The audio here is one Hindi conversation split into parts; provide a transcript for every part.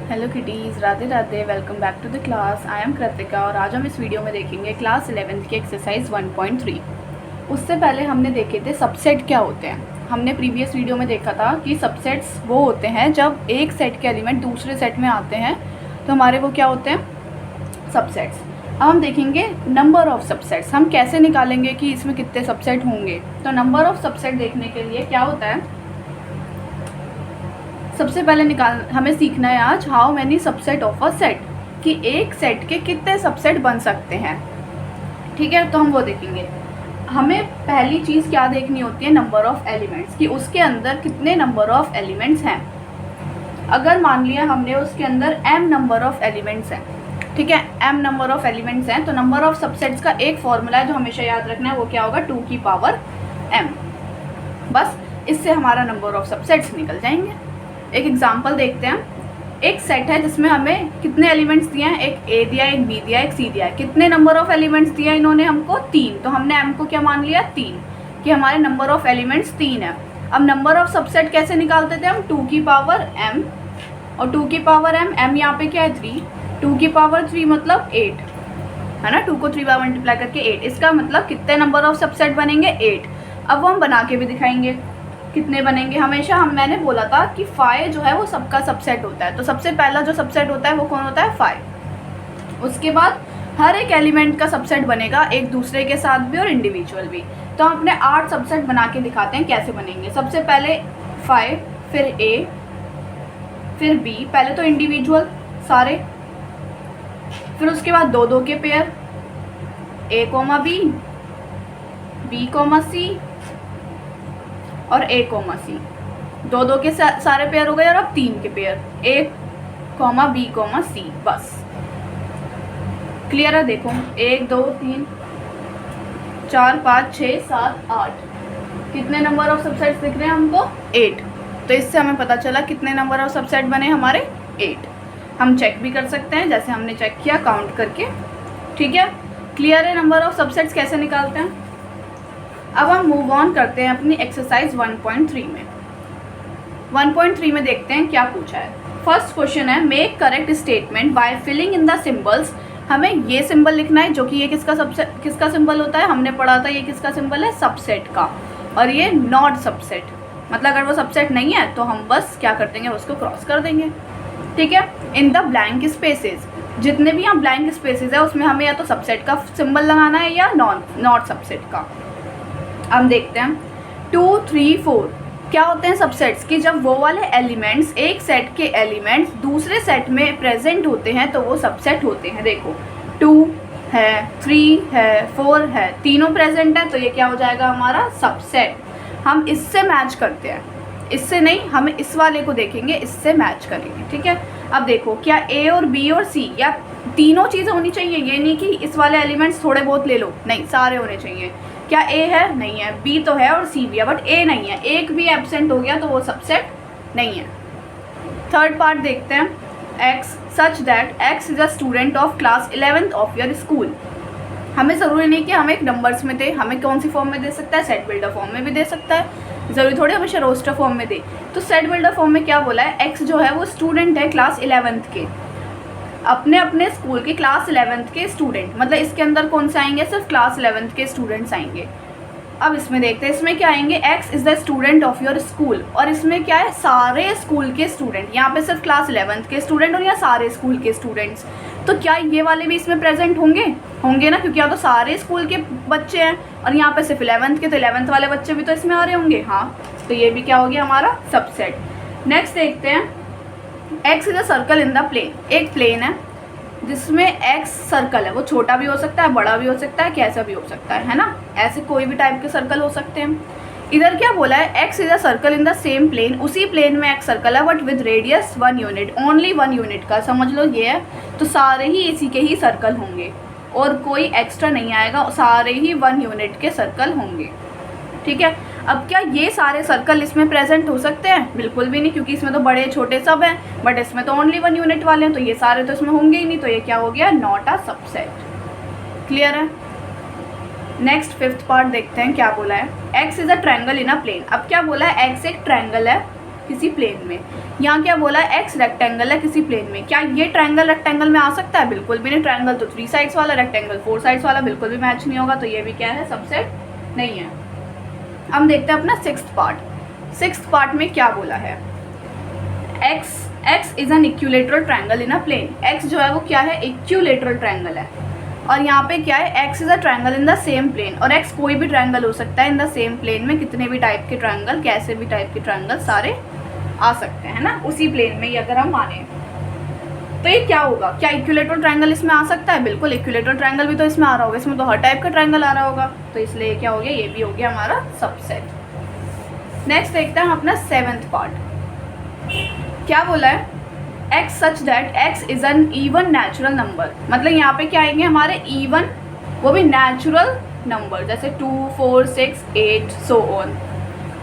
Hello kitties, Radhe Radhe. Welcome back to the class. I am Kritika और आज हम इस वीडियो में देखेंगे क्लास 11th की एक्सरसाइज 1.3। उससे पहले हमने देखे थे सबसेट क्या होते हैं। हमने प्रीवियस वीडियो में देखा था कि सबसेट्स वो होते हैं जब एक सेट के एलिमेंट दूसरे सेट में आते हैं तो हमारे वो क्या होते हैं, सबसेट्स। अब हम देखेंगे नंबर ऑफ़ सबसेट्स। हम कैसे निकालेंगे कि इसमें कितने सबसेट होंगे। तो नंबर ऑफ़ सबसेट देखने के लिए क्या होता है, सबसे पहले हमें सीखना है आज how many subset of a set, कि एक सेट के कितने सबसेट बन सकते हैं। ठीक है, तो हम वो देखेंगे। हमें पहली चीज़ क्या देखनी होती है, नंबर ऑफ़ एलिमेंट्स, कि उसके अंदर कितने नंबर ऑफ़ एलिमेंट्स हैं। अगर मान लिया हमने उसके अंदर m नंबर ऑफ़ एलिमेंट्स हैं, ठीक है, m नंबर ऑफ़ एलिमेंट्स हैं, तो नंबर ऑफ़ सबसेट्स का एक फॉर्मूला है जो हमेशा याद रखना है, वो क्या होगा, 2 की पावर m। बस इससे हमारा नंबर ऑफ़ सबसेट्स निकल जाएंगे। एक एग्जांपल देखते हैं। एक सेट है जिसमें हमें कितने एलिमेंट्स दिए हैं, एक a दिया, एक b दिया, एक c दिया है। कितने नंबर ऑफ एलिमेंट्स दिया इन्होंने हमको, 3। तो हमने m को क्या मान लिया, 3, कि हमारे नंबर ऑफ एलिमेंट्स 3 है। अब नंबर ऑफ सबसेट कैसे निकालते थे हम, 2 की पावर m, और 2 की पावर m यहाँ पे क्या है, 3। 2 की पावर 3 मतलब 8 है ना, 2 को 3 बार मल्टीप्लाई करके 8। इसका मतलब कितने नंबर ऑफ सबसेट बनेंगे, 8। अब वो हम बना के भी दिखाएंगे कितने बनेंगे। हमेशा मैंने बोला था कि 5 जो है वो सबका सबसेट होता है। तो सबसे पहला जो सबसेट होता है वो कौन होता है, 5। उसके बाद हर एक एलिमेंट का सबसेट बनेगा, एक दूसरे के साथ भी और इंडिविजुअल भी। तो हम अपने 8 सबसेट बना के दिखाते हैं कैसे बनेंगे। सबसे पहले 5, फिर a, फिर b, पहले तो इंडिविजुअल सारे, फिर उसके बाद 2-2 के pair, a, b, b, c और a, c। 2-2 के सारे पेयर हो गए और अब 3 के पेयर, a, b, c। बस क्लियर है। देखो 1 2 3 4 5 6 7 8, कितने नंबर ऑफ सबसेट्स दिख रहे हैं हमको, 8। तो इससे हमें पता चला कितने नंबर ऑफ सबसेट बने हमारे, 8। हम चेक भी कर सकते हैं जैसे हमने चेक किया काउंट करके। ठीक है, क्लियर है नंबर ऑफ सबसेट्स कैसे निकालते हैं। अब हम मूव ऑन करते हैं अपनी एक्सरसाइज 1.3 में। 1.3 में देखते हैं क्या पूछा है। फर्स्ट क्वेश्चन है, make correct statement by filling in the symbols. हमें ये सिंबल लिखना है जो कि ये किसका सिंबल होता है, हमने पढ़ा था ये किसका सिंबल है, सबसेट का। और ये नॉट सबसेट, मतलब अगर वो सबसेट नहीं है तो हम बस क्या कर देंगे, उसको क्रॉस कर देंगे। ठीक है, इन द ब्लैंक स्पेसेस, जितने भी यहाँ ब्लैंक स्पेसेस है उसमें हमें या तो सबसेट का सिंबल लगाना है या नॉट सबसेट का। हम देखते हैं 2 3 4 क्या होते हैं सबसेट्स, कि जब वो वाले एलिमेंट्स, एक सेट के एलिमेंट्स दूसरे सेट में प्रेजेंट होते हैं तो वो सबसेट होते हैं। देखो 2 है, 3 है, 4 है, तीनों प्रेजेंट है तो ये क्या हो जाएगा हमारा सबसेट। हम इससे मैच करते हैं, इससे नहीं, हम इस वाले को देखेंगे, इससे मैच करेंगे। ठीक है, अब देखो क्या a और b और c या तीनों चीज़ें होनी चाहिए, ये नहीं कि इस वाले एलिमेंट्स थोड़े बहुत ले लो, नहीं, सारे होने चाहिए। क्या a है, नहीं है, b तो है और c भी है, बट a नहीं है, एक भी एब्सेंट हो गया तो वो सबसेट नहीं है। थर्ड पार्ट देखते हैं, x such that x is a student of class 11th of your school. हमें ज़रूरी नहीं कि हम एक नंबर्स में दे, हमें कौन सी फॉर्म में दे सकता है, सेट बिल्डर फॉर्म में भी दे सकता है, ज़रूरी थोड़ी हमेशा रोस्टर फॉर्म में दे। तो सेट बिल्डर फॉर्म में क्या बोला है, x जो है वो स्टूडेंट है क्लास 11th के, अपने अपने स्कूल के क्लास 11th के स्टूडेंट, मतलब इसके अंदर कौन से आएंगे, सिर्फ क्लास 11th के स्टूडेंट्स आएंगे। अब इसमें देखते हैं, इसमें क्या आएंगे, x is the student of your school, और इसमें क्या है, सारे स्कूल के स्टूडेंट। यहाँ पे सिर्फ क्लास 11th के स्टूडेंट और यहाँ सारे स्कूल के स्टूडेंट्स। तो क्या ये वाले भी इसमें प्रेजेंट होंगे ना, क्योंकि यहाँ तो सारे स्कूल के बच्चे हैं और यहाँ पे सिर्फ 11th के, तो 11th वाले बच्चे भी तो इसमें आ रहे होंगे। हाँ, तो ये भी क्या हो गया हमारा सबसेट। नेक्स्ट देखते हैं, x is a circle in the plane. एक प्लेन है जिसमें x सर्कल है, वो छोटा भी हो सकता है, बड़ा भी हो सकता है, कैसा भी हो सकता है ना, ऐसे कोई भी टाइप के सर्कल हो सकते हैं। इधर क्या बोला है, x is a circle in the same plane, उसी प्लेन में x सर्कल है but with radius 1 unit, only 1 unit का, समझ लो ये है। तो सारे ही इसी के ही सर्कल होंगे और कोई एक्स्ट्रा नहीं आएगा, सारे ही 1 यूनिट के सर्कल होंगे। ठीक है, अब क्या ये सारे सर्कल इसमें प्रेजेंट हो सकते हैं, बिल्कुल भी नहीं, क्योंकि इसमें तो बड़े छोटे सब हैं, बट इसमें तो ओनली 1 यूनिट वाले हैं, तो ये सारे तो इसमें होंगे ही नहीं, तो ये क्या हो गया, नॉट अ सबसेट। क्लियर है। नेक्स्ट फिफ्थ पार्ट देखते हैं क्या बोला है, x is a triangle in a plane. अब क्या बोला है, x एक ट्रायंगल है किसी प्लेन में। यहाँ क्या बोला है, एक्स रेक्टेंगल है किसी प्लेन में। क्या ये ट्रायंगल रेक्टेंगल में आ सकता है? बिल्कुल भी नहीं। ट्रायंगल तो 3 साइड्स वाला, रेक्टेंगल 4 साइड्स वाला, बिल्कुल भी मैच नहीं होगा। तो ये भी क्या है, सबसेट नहीं है। हम देखते हैं अपना सिक्स्थ पार्ट। सिक्स्थ पार्ट में क्या बोला है, x is an equilateral triangle in a plane. X जो है वो क्या है, इक्विलेटरल ट्रायंगल है। और यहाँ पे क्या है, x is a triangle in the same plane. और एक्स कोई भी ट्रायंगल हो सकता है इन द सेम प्लेन में। कितने भी टाइप के ट्रायंगल, कैसे भी टाइप के ट्रायंगल सारे आ सकते हैं ना उसी प्लेन में ही, अगर हम माने। तो ये क्या होगा, क्या इक्विलेटरल ट्रायंगल इसमें आ सकता है? बिल्कुल, इक्विलेटरल ट्रायंगल भी तो इसमें आ रहा होगा। इसमें तो हर टाइप का ट्रायंगल आ रहा होगा। तो इसलिए क्या हो गया, ये भी हो गया हमारा सबसेट। नेक्स्ट देखते हैं हम अपना सेवेंथ पार्ट। क्या बोला है, x such that x is N even natural number. मतलब यहाँ पे क्या आएंगे हमारे इवन, वो भी नेचुरल नंबर, जैसे 2, 4, 6, 8 सो ऑन।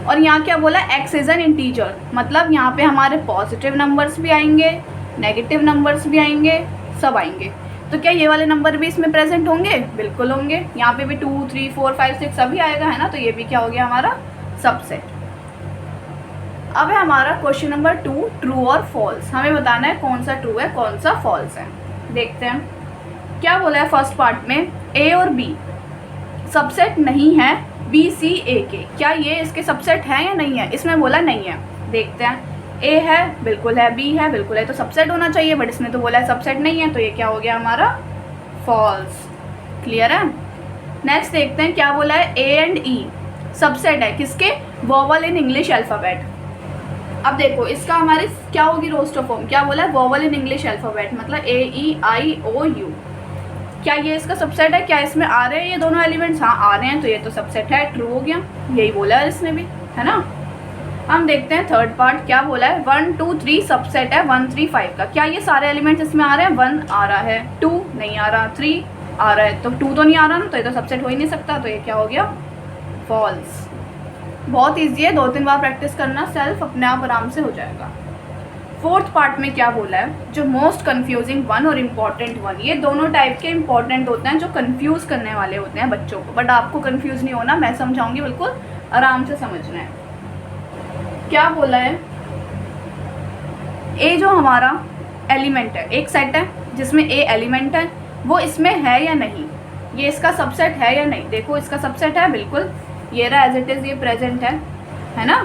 और यहाँ क्या बोला, एक्स इज एन इंटीजर। मतलब यहाँ पे हमारे पॉजिटिव नंबर्स भी आएंगे, नेगेटिव नंबर्स भी आएंगे, सब आएंगे। तो क्या ये वाले नंबर भी इसमें प्रेजेंट होंगे? बिल्कुल होंगे। यहाँ पे भी 2, 3, 4, 5, 6 सभी आएगा, है ना। तो ये भी क्या हो गया हमारा सबसेट। अब है हमारा क्वेश्चन नंबर 2, ट्रू और फॉल्स। हमें बताना है कौन सा ट्रू है कौन सा फॉल्स है। देखते हैं क्या बोला है फर्स्ट पार्ट में, ए और बी सबसेट नहीं है बी सी ए के। क्या ये इसके सबसेट है या नहीं है? इसमें बोला नहीं है। देखते हैं, ए है, बिल्कुल है, बी है, बिल्कुल है, तो सबसेट होना चाहिए। बट इसमें तो बोला है सबसेट नहीं है, तो ये क्या हो गया हमारा फॉल्स। क्लियर है। नेक्स्ट देखते हैं क्या बोला है, ए एंड ई सबसेट है किसके, वोवल इन इंग्लिश अल्फ़ाबेट। अब देखो इसका हमारे क्या होगी रोस्टर फॉर्म, क्या बोला है, वोवल इन इंग्लिश अल्फ़ाबेट, मतलब ए ई आई ओ यू। क्या ये इसका सबसेट है? क्या इसमें आ रहे हैं ये दोनों एलिमेंट्स? हाँ आ रहे हैं, तो ये तो सबसेट है, ट्रू हो गया। यही बोला है इसने भी, है ना। हम देखते हैं थर्ड पार्ट। क्या बोला है, 1, 2, 3 सबसेट है 1, 3, 5 का। क्या ये सारे एलिमेंट्स इसमें आ रहे हैं? 1 आ रहा है, 2 नहीं आ रहा, 3 आ रहा है, तो 2 तो नहीं आ रहा ना, तो ये तो सबसेट हो ही नहीं सकता। तो ये क्या हो गया, फॉल्स। बहुत ईजी है, 2-3 बार प्रैक्टिस करना, सेल्फ अपने आप आराम से हो जाएगा। फोर्थ पार्ट में क्या बोला है, जो मोस्ट कंफ्यूजिंग वन और इम्पॉर्टेंट वन। ये दोनों टाइप के इंपॉर्टेंट होते हैं जो कंफ्यूज करने वाले होते हैं बच्चों को। बट आपको कंफ्यूज नहीं होना, मैं समझाऊंगी, बिल्कुल आराम से समझना है। क्या बोला है, ए जो हमारा एलिमेंट है, एक सेट है जिसमें ए एलिमेंट है, वो इसमें है या नहीं, ये इसका सबसेट है या नहीं। देखो इसका सबसेट है, बिल्कुल ये रहा एज इट इज़, ये प्रेजेंट है ना।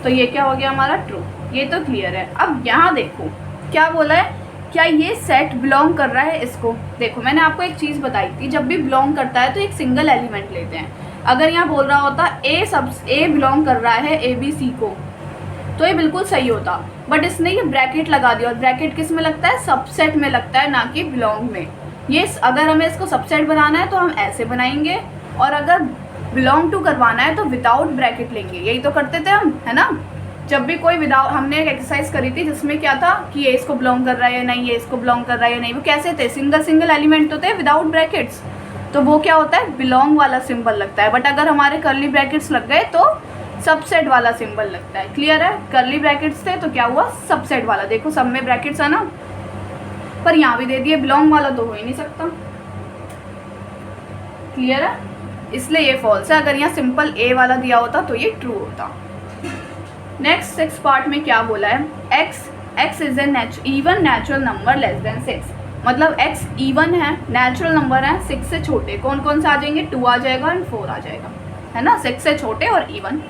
तो ये क्या हो गया हमारा ट्रू, ये तो क्लियर है। अब यहाँ देखो क्या बोला है, क्या ये सेट बिलोंग कर रहा है इसको। देखो मैंने आपको एक चीज़ बताई थी, जब भी बिलोंग करता है तो एक सिंगल एलिमेंट लेते हैं। अगर यहाँ बोल रहा होता ए बिलोंग कर रहा है ए बी सी को, तो ये बिल्कुल सही होता। बट इसने ये ब्रैकेट लगा दिया, और ब्रैकेट किस में लगता है, सबसेट में लगता है, ना कि बिलोंग में। ये अगर हमें इसको सबसेट बनाना है तो हम ऐसे बनाएंगे, और अगर बिलोंग टू करवाना है तो विदाउट ब्रैकेट लेंगे। यही तो करते थे हम, है ना। जब भी कोई विदाउट, हमने एक एक्सरसाइज करी थी जिसमें क्या था कि ये इसको बिलोंग कर रहा है या नहीं, ये इसको बिलोंग कर रहा है या नहीं। वो कैसे थे, सिंगल एलिमेंट तो थे विदाउट ब्रैकेट्स, तो वो क्या होता है, बिलोंग वाला सिंबल लगता है। बट अगर हमारे कर्ली ब्रैकेट्स लग गए तो सबसेट वाला सिंबल लगता है। क्लियर है। कर्ली ब्रैकेट्स थे तो क्या हुआ, सबसेट वाला। देखो सब में ब्रैकेट्स है ना, पर यहाँ भी दे दिए, बिलोंग वाला तो हो ही नहीं सकता। क्लियर है, इसलिए ये फॉल्स है। अगर यहाँ सिंपल ए वाला दिया होता तो ये ट्रू होता। नेक्स्ट 6 पार्ट में क्या बोला है, x is a even natural number less than 6। मतलब एक्स इवन है, नेचुरल नंबर है, 6 से छोटे। कौन कौन से आ जाएंगे, 2 आ जाएगा एंड 4 आ जाएगा, है ना, 6 से छोटे और इवन।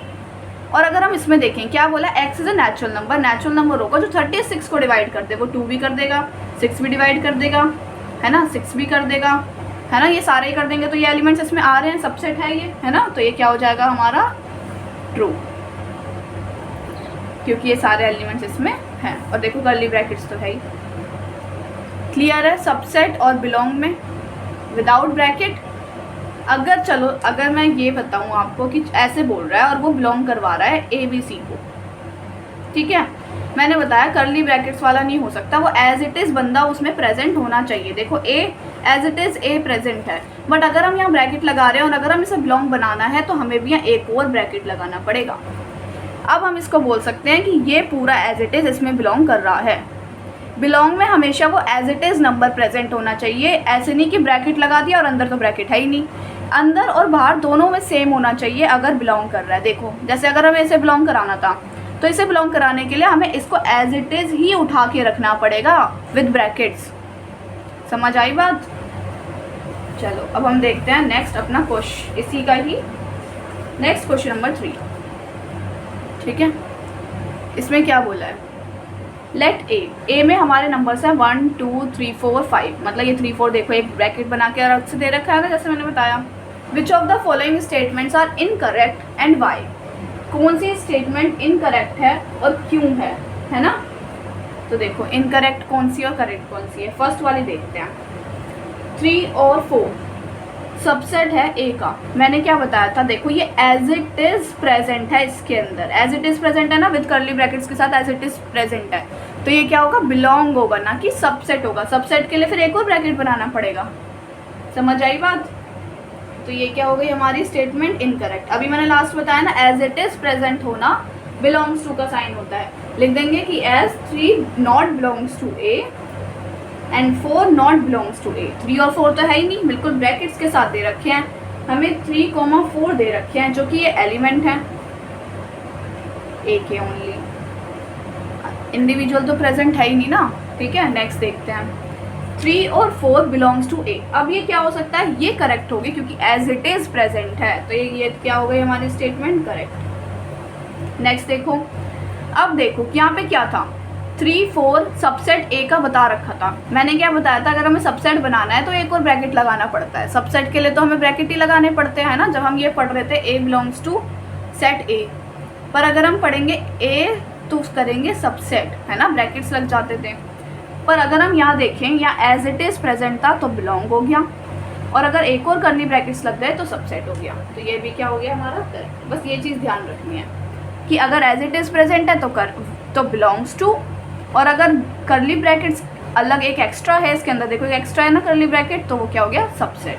और अगर हम इसमें देखें क्या बोला, x is a natural number. Natural number होगा जो 36 को डिवाइड कर दे, वो 2 भी कर देगा, 6 भी डिवाइड कर देगा, है ना, 6 भी कर देगा, है ना, ये सारे ही कर देंगे। तो ये एलिमेंट्स इसमें आ रहे हैं, सबसेट है ये, है ना। तो ये क्या हो जाएगा हमारा ट्रू, क्योंकि ये सारे एलिमेंट्स इसमें हैं। और देखो कर्ली ब्रैकेट्स तो है ही। क्लियर है, सबसेट और बिलोंग में विदाउट ब्रैकेट। अगर चलो अगर मैं ये बताऊँ आपको कि ऐसे बोल रहा है और वो बिलोंग करवा रहा है ए बी सी को, ठीक है, मैंने बताया कर्ली ब्रैकेट्स वाला नहीं हो सकता, वो एज इट इज़ बंदा उसमें प्रेजेंट होना चाहिए। देखो a as it is a present है, बट अगर हम यहाँ ब्रैकेट लगा रहे हैं और अगर हम इसे बिलोंग बनाना है तो हमें भी यहाँ एक और ब्रैकेट लगाना पड़ेगा। अब हम इसको बोल सकते हैं कि ये पूरा एज इट इज़ इसमें बिलोंग कर रहा है। बिलोंग में हमेशा वो as it is number present होना चाहिए, ऐसे नहीं कि ब्रैकेट लगा दिया और अंदर तो ब्रैकेट है ही नहीं। अंदर और बाहर दोनों में सेम होना चाहिए अगर बिलोंग कर रहा है। देखो जैसे अगर हमें इसे बिलोंग कराना था तो इसे बिलोंग कराने के लिए हमें इसको एज इट इज़ ही उठा के रखना पड़ेगा विद ब्रैकेट्स। समझ आई बात? चलो अब हम देखते हैं नेक्स्ट अपना क्वेश्चन, इसी का ही नेक्स्ट क्वेश्चन नंबर 3। ठीक है, इसमें क्या बोला है, लेट ए में हमारे नंबर्स हैं 1 2 3 4 5, मतलब ये 3 4 देखो एक ब्रैकेट बना के अलग से दे रखा है जैसे मैंने बताया। Which of the following statements are incorrect and why, कौन सी स्टेटमेंट इनकरेक्ट है और क्यों है ना। तो देखो इनकरेक्ट कौन सी और करेक्ट कौन सी है, फर्स्ट वाली देखते हैं। 3 और 4 सबसेट है ए का, मैंने क्या बताया था, देखो ये एज इट इज प्रेजेंट है इसके अंदर, एज इट इज प्रेजेंट है ना विद कर्ली ब्रैकेट्स के साथ, एज इट इज प्रेजेंट है, तो ये क्या होगा, बिलोंग होगा ना कि सबसेट होगा। सबसेट के लिए फिर एक और ब्रैकेट बनाना पड़ेगा। समझ आई बात? तो ये क्या हो गई हमारी स्टेटमेंट इनकरेक्ट। अभी मैंने लास्ट बताया ना एज इट इज प्रेजेंट होना बिलोंग्स टू का साइन होता है, लिख देंगे कि as 3 not belongs to A and 4 not belongs to A. 3 और 4 तो है ही नहीं, बिल्कुल ब्रैकेट्स के साथ दे रखे हैं, हमें 3, 4 दे रखे हैं जो कि ये एलिमेंट हैं ए के ओनली, इंडिविजुअल तो प्रेजेंट है ही नहीं ना। ठीक है, नेक्स्ट देखते हैं 3 और 4 बिलोंग्स टू ए। अब ये क्या हो सकता है, ये करेक्ट होगी क्योंकि एज इट इज प्रेजेंट है, तो ये क्या हो गई हमारी स्टेटमेंट करेक्ट। नेक्स्ट देखो, अब देखो यहाँ पे क्या था, 3 4 सबसेट ए का बता रखा था। मैंने क्या बताया था, अगर हमें सबसेट बनाना है तो एक और ब्रैकेट लगाना पड़ता है। सबसेट के लिए तो हमें ब्रैकेट ही लगाने पड़ते हैं ना, जब हम ये पढ़ रहे थे ए बिलोंग्स टू सेट ए। पर अगर हम पढ़ेंगे ए तो करेंगे सबसेट, है ना, ब्रैकेट्स लग जाते थे। पर अगर हम यहाँ देखें, यहाँ एज इट इज प्रेजेंट था तो बिलोंग हो गया, और अगर एक और कर्ली ब्रैकेट्स लग गए तो सबसेट हो गया। तो ये भी क्या हो गया हमारा करेक्ट। बस ये चीज़ ध्यान रखनी है कि अगर एज इट इज प्रेजेंट है तो बिलोंग्स टू, और अगर कर्ली ब्रैकेट्स अलग एक एक्स्ट्रा है इसके अंदर, देखो एक एक्स्ट्रा है ना कर्ली ब्रैकेट, तो वो क्या हो गया सबसेट।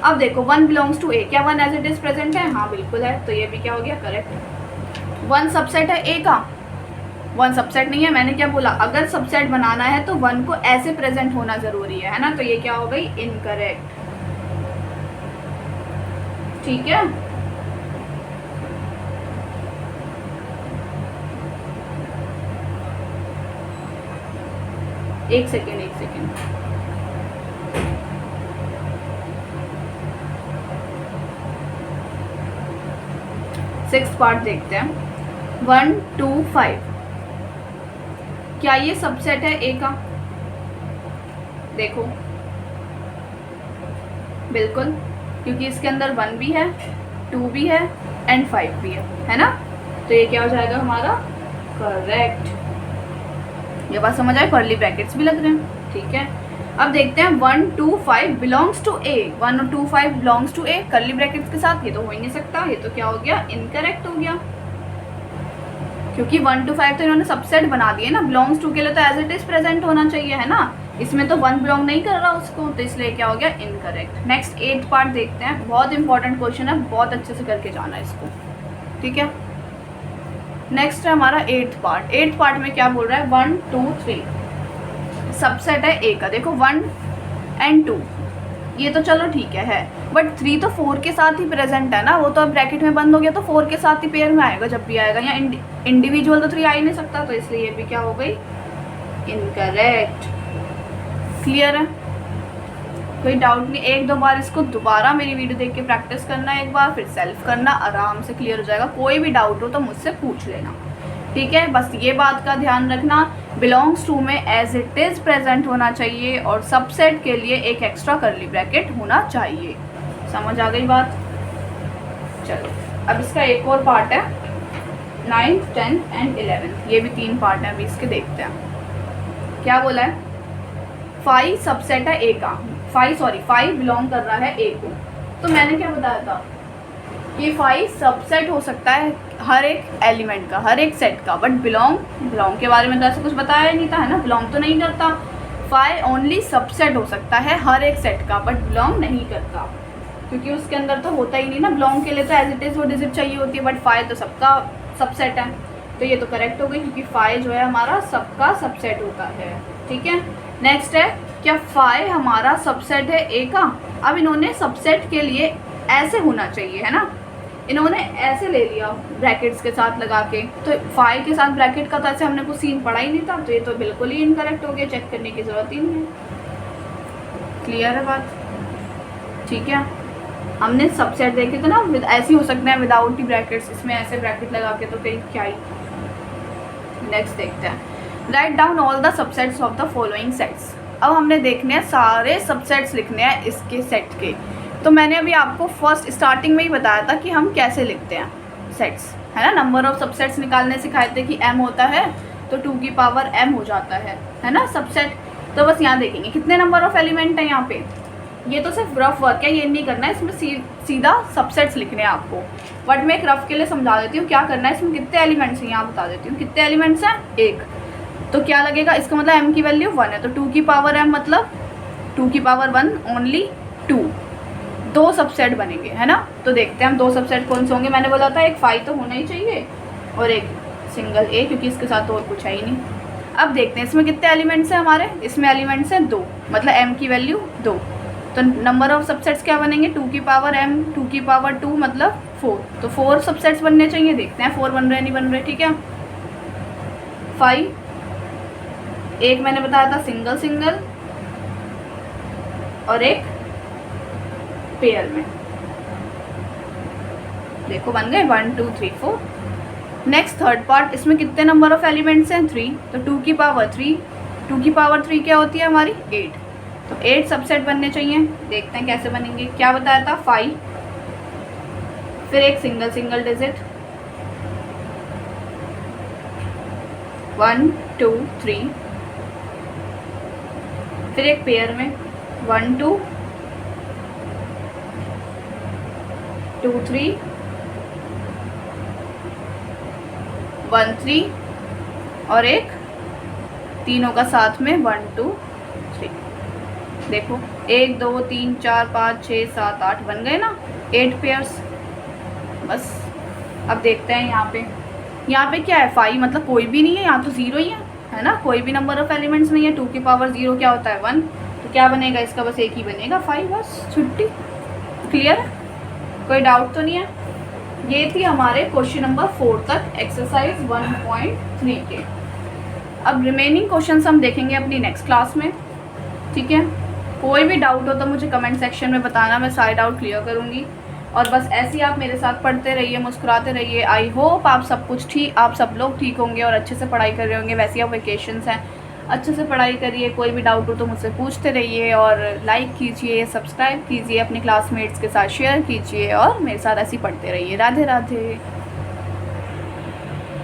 अब देखो 1 बिलोंग्स टू ए, क्या 1 एज इट इज प्रेजेंट है, हाँ बिल्कुल है, तो ये भी क्या हो गया करेक्ट। 1 सबसेट है ए का, 1 सबसेट नहीं है। मैंने क्या बोला, अगर सबसेट बनाना है तो 1 को ऐसे प्रेजेंट होना जरूरी है ना, तो ये क्या हो गई इनकरेक्ट। ठीक है, एक सेकेंड 6th पार्ट देखते हैं। 1 2 5, क्या ये सबसेट है ए का, देखो बिल्कुल, क्योंकि इसके अंदर 1 भी है 2 भी है एंड 5 भी है ना, तो ये क्या हो जाएगा हमारा करेक्ट। ये बात समझ आए, कर्ली ब्रैकेट्स भी लग रहे हैं। ठीक है, अब देखते हैं 1 2 5 belongs to A, 1 2 5 belongs to A curly brackets के साथ, ये तो हो ही नहीं सकता, ये तो क्या हो गया इनकरेक्ट हो गया, क्योंकि 1 2 5 तो इन्होंने सबसेट बना दिए ना, बिलोंग्स टू के लिए तो एज इट इज प्रेजेंट होना चाहिए, है ना, इसमें तो 1 बिलोंग नहीं कर रहा उसको, तो इसलिए क्या हो गया इनकरेक्ट। नेक्स्ट 8th पार्ट देखते हैं, बहुत इंपॉर्टेंट क्वेश्चन है, बहुत अच्छे से करके जाना है इसको। ठीक है, नेक्स्ट है हमारा 8th पार्ट। 8th पार्ट में क्या बोल रहा है, 1 2 3 सबसेट है ए का, देखो 1 एंड 2, ये तो चलो ठीक है, बट 3 तो 4 के साथ ही प्रेजेंट है ना, वो तो अब ब्रैकेट में बंद हो गया तो 4 के साथ ही पेयर में आएगा जब भी आएगा, या इंडिविजुअल तो 3 आ ही नहीं सकता, तो इसलिए ये भी क्या हो गई इनकरेक्ट। क्लियर है, कोई डाउट नहीं। 1-2 बार इसको दोबारा मेरी वीडियो देख के प्रैक्टिस करना, एक बार फिर सेल्फ करना, आराम से क्लियर हो जाएगा। कोई भी डाउट हो तो मुझसे पूछ लेना। ठीक है, बस ये बात का ध्यान रखना, बिलोंग्स टू में एज इट इज प्रेजेंट होना चाहिए और सबसेट के लिए एक एक्स्ट्रा कर्ली ब्रैकेट होना चाहिए। समझ आ गई बात? चलो अब इसका एक और पार्ट है 9th 10th एंड 11th, ये भी 3 पार्ट है, अभी इसके देखते हैं। क्या बोला है, 5 सबसेट है ए का, 5 बिलोंग कर रहा है ए को। तो मैंने क्या बताया था कि 5 सबसेट हो सकता है हर एक एलिमेंट का, हर एक सेट का, बट बिलोंग के बारे में तो ऐसा कुछ बताया नहीं था, है ना, बिलोंग तो नहीं करता। 5 ओनली सबसेट हो सकता है हर एक सेट का, बट बिलोंग नहीं करता, क्योंकि उसके अंदर तो होता ही नहीं ना, बिलोंग के लिए तो एज इट इज वो डिजिट चाहिए होती है, बट 5 तो सबका सबसेट है, तो ये तो करेक्ट हो गई, क्योंकि 5 जो है हमारा सबका सबसेट होता है। ठीक है, नेक्स्ट है, क्या 5 हमारा सबसेट है ए का। अब इन्होंने सबसेट के लिए ऐसे होना चाहिए, है ना, इन्होंने ऐसे ले लिया ब्रैकेट्स के साथ लगा के, तो फाई के साथ ब्रैकेट का तो ऐसे हमने कुछ सीन पढ़ा ही नहीं था, तो ये तो बिल्कुल ही इनकरेक्ट हो गया, चेक करने की ज़रूरत ही नहीं है। क्लियर है बात? ठीक है, हमने सबसेट देखे थे ना, ऐसे हो सकते हैं विदाउट ही ब्रैकेट्स, इसमें ऐसे ब्रैकेट लगा के, तो फिर क्या ही। नेक्स्ट देखते हैं, write down all the subsets of the following sets. अब हमने देखने हैं सारे सबसेट्स लिखने हैं इसके सेट के। तो मैंने अभी आपको फर्स्ट स्टार्टिंग में ही बताया था कि हम कैसे लिखते हैं सेट्स, है ना। नंबर ऑफ सबसेट्स निकालने सिखाए थे कि m होता है तो 2 की पावर m हो जाता है ना सबसेट। तो बस यहाँ देखेंगे कितने नंबर ऑफ एलिमेंट हैं यहाँ पे। ये तो सिर्फ रफ वर्क है, ये नहीं करना है, इसमें सीधा सबसेट्स लिखने हैं आपको। बट मैं एक रफ के लिए समझा देती हूँ क्या करना है। इसमें कितने एलिमेंट्स हैं यहाँ बता देती हूँ। कितने एलिमेंट्स हैं? 1। तो क्या लगेगा, इसका मतलब m की वैल्यू 1 है, तो 2 की पावर m मतलब 2 की पावर 1 ओनली 2। 2 सबसेट बनेंगे, है ना। तो देखते हैं हम 2 सबसेट कौन से होंगे। मैंने बोला था एक फाई तो होना ही चाहिए और एक सिंगल ए, क्योंकि इसके साथ तो और कुछ है ही नहीं। अब देखते हैं इसमें कितने एलिमेंट्स हैं हमारे। इसमें एलिमेंट्स हैं 2, मतलब m की वैल्यू 2। तो नंबर ऑफ सबसेट्स क्या बनेंगे, 2 की पावर m, 2 की पावर 2 मतलब 4। तो 4 सबसेट्स बनने चाहिए। देखते हैं 4 बन रहे नहीं बन रहे। ठीक है, 5, एक मैंने बताया था सिंगल सिंगल और एक पेयर में। देखो बन गए 1 2 3 4। नेक्स्ट थर्ड पार्ट, इसमें कितने नंबर ऑफ एलिमेंट्स हैं 3, तो 2 की पावर 3। 2 की पावर 3 क्या होती है हमारी 8। तो 8 सबसेट बनने चाहिए। देखते हैं कैसे बनेंगे। क्या बताया था 5, फिर एक सिंगल सिंगल डिजिट 1 2 3, फिर एक पेयर में 1 2 2 3 1 3 और एक तीनों का साथ में 1 2 3। देखो 1 2 3 4 5 6 7 8 बन गए ना 8 पेयर्स। बस अब देखते हैं यहाँ पे क्या है 5, मतलब कोई भी नहीं है, यहाँ तो 0 ही है ना। कोई भी नंबर ऑफ एलिमेंट्स नहीं है। 2 की पावर 0 क्या होता है 1। तो क्या बनेगा इसका, बस एक ही बनेगा 5, बस छुट्टी। क्लियर है, कोई डाउट तो नहीं है। ये थी हमारे क्वेश्चन नंबर 4 तक एक्सरसाइज 1.3 के। अब रिमेनिंग क्वेश्चंस हम देखेंगे अपनी नेक्स्ट क्लास में। ठीक है, कोई भी डाउट हो तो मुझे कमेंट सेक्शन में बताना, मैं सारे डाउट क्लियर करूँगी। और बस ऐसे ही आप मेरे साथ पढ़ते रहिए, मुस्कुराते रहिए। आई होप आप सब लोग ठीक होंगे और अच्छे से पढ़ाई कर रहे होंगे। वैसे ही अब वेकेशंस हैं, अच्छे से पढ़ाई करिए। कोई भी डाउट हो तो मुझसे पूछते रहिए और लाइक कीजिए, सब्सक्राइब कीजिए, अपने क्लासमेट्स के साथ शेयर कीजिए और मेरे साथ ऐसे ही पढ़ते रहिए। राधे राधे।